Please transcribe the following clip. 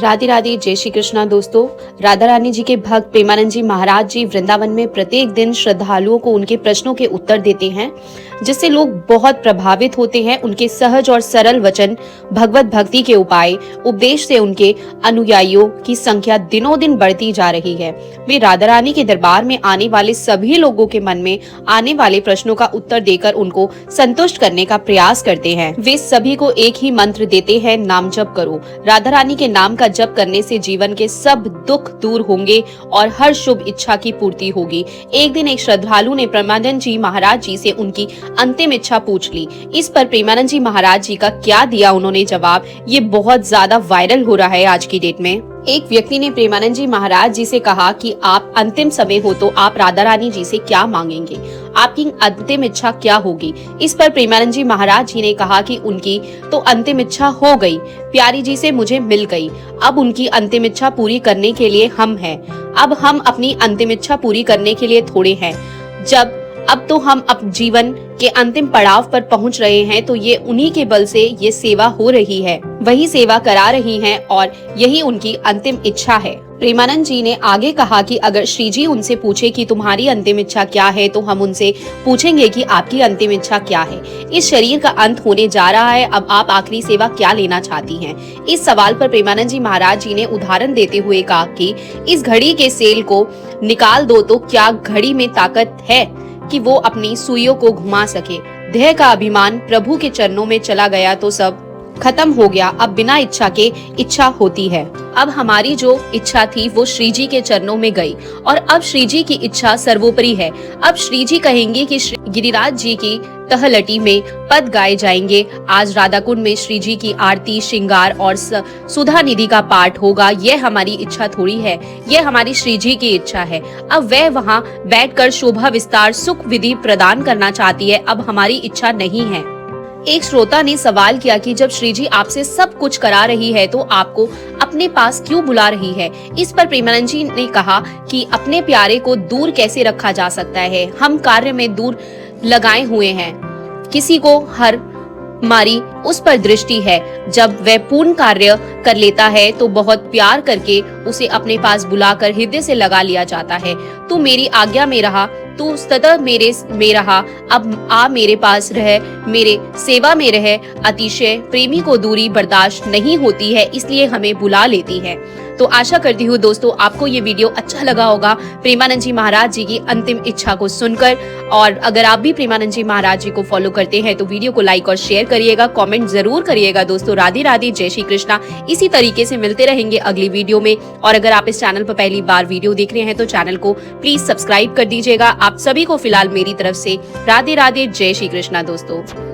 राधे राधे, जय श्री कृष्णा। दोस्तों, राधा रानी जी के भक्त प्रेमानंद जी महाराज जी वृंदावन में प्रत्येक दिन श्रद्धालुओं को उनके प्रश्नों के उत्तर देते हैं, जिससे लोग बहुत प्रभावित होते हैं। उनके सहज और सरल वचन, भगवत भक्ति के उपाय, उपदेश से उनके अनुयायियों की संख्या दिनों दिन बढ़ती जा रही है। वे राधा रानी के दरबार में आने वाले सभी लोगों के मन में आने वाले प्रश्नों का उत्तर देकर उनको संतुष्ट करने का प्रयास करते हैं। वे सभी को एक ही मंत्र देते हैं, नाम जप करो। राधा रानी के नाम का जप करने से जीवन के सब दुख दूर होंगे और हर शुभ इच्छा की पूर्ति होगी। एक दिन एक श्रद्धालु ने प्रेमानंद जी महाराज जी से उनकी अंतिम इच्छा पूछ ली। इस पर प्रेमानंद जी महाराज जी का क्या दिया उन्होंने जवाब, ये बहुत ज्यादा वायरल हो रहा है आज की डेट में। एक व्यक्ति ने प्रेमानंद जी महाराज जी से कहा कि आप अंतिम समय हो तो आप राधा रानी जी से क्या मांगेंगे, आपकी अंतिम इच्छा क्या होगी। इस पर प्रेमानंद जी महाराज जी ने कहा कि उनकी तो अंतिम इच्छा हो गई, प्यारी जी से मुझे मिल गई। अब उनकी अंतिम इच्छा पूरी करने के लिए हम हैं। अब हम अपनी अंतिम इच्छा पूरी करने के लिए थोड़े हैं। अब तो हम अब जीवन के अंतिम पड़ाव पर पहुंच रहे हैं, तो ये उन्हीं के बल से ये सेवा हो रही है, वही सेवा करा रही हैं और यही उनकी अंतिम इच्छा है। प्रेमानंद जी ने आगे कहा कि अगर श्री जी उनसे पूछे कि तुम्हारी अंतिम इच्छा क्या है, तो हम उनसे पूछेंगे कि आपकी अंतिम इच्छा क्या है। इस शरीर का अंत होने जा रहा है, अब आप आखिरी सेवा क्या लेना चाहती हैं? इस सवाल पर प्रेमानंद जी महाराज जी ने उदाहरण देते हुए कहा कि इस घड़ी के सेल को निकाल दो तो क्या घड़ी में ताकत है कि वो अपनी सुइयों को घुमा सके। देह का अभिमान प्रभु के चरणों में चला गया तो सब खत्म हो गया। अब बिना इच्छा के इच्छा होती है। अब हमारी जो इच्छा थी वो श्री जी के चरणों में गई और अब श्री जी की इच्छा सर्वोपरि है। अब श्री जी कहेंगे कि गिरिराज जी की तहलटी में पद गाए जाएंगे। आज राधा कुंड में श्री जी की आरती, श्रृंगार और सुधा निधि का पाठ होगा। यह हमारी इच्छा थोड़ी है, यह हमारी श्री जी की इच्छा है। अब वह वहाँ बैठकर शोभा विस्तार सुख विधि प्रदान करना चाहती है, अब हमारी इच्छा नहीं है। एक श्रोता ने सवाल किया कि जब श्री जी आपसे सब कुछ करा रही है तो आपको अपने पास क्यों बुला रही है? इस पर प्रेमानंद जी ने कहा कि अपने प्यारे को दूर कैसे रखा जा सकता है, हम कार्य में दूर लगाए हुए हैं। किसी को हर मारी उस पर दृष्टि है, जब वह पूर्ण कार्य कर लेता है तो बहुत प्यार करके उसे अपने पास बुलाकर हृदय से लगा लिया जाता है। तू मेरी आज्ञा में रहा, तू सतत मेरे में रहा, अब आ मेरे पास रह, मेरे सेवा में रह। अतिशय प्रेमी को दूरी बर्दाश्त नहीं होती है, इसलिए हमें बुला लेती है। तो आशा करती हूँ दोस्तों आपको ये वीडियो अच्छा लगा होगा प्रेमानंद जी महाराज जी की अंतिम इच्छा को सुनकर। और अगर आप भी प्रेमानंद जी महाराज जी को फॉलो करते हैं तो वीडियो को लाइक और शेयर करिएगा, कमेंट जरूर करिएगा। दोस्तों, राधे राधे, जय श्री कृष्णा। इसी तरीके से मिलते रहेंगे अगली वीडियो में। और अगर आप इस चैनल पर पहली बार वीडियो देख रहे हैं तो चैनल को प्लीज सब्सक्राइब कर दीजिएगा। आप सभी को फिलहाल मेरी तरफ से राधे राधे, जय श्री कृष्णा दोस्तों।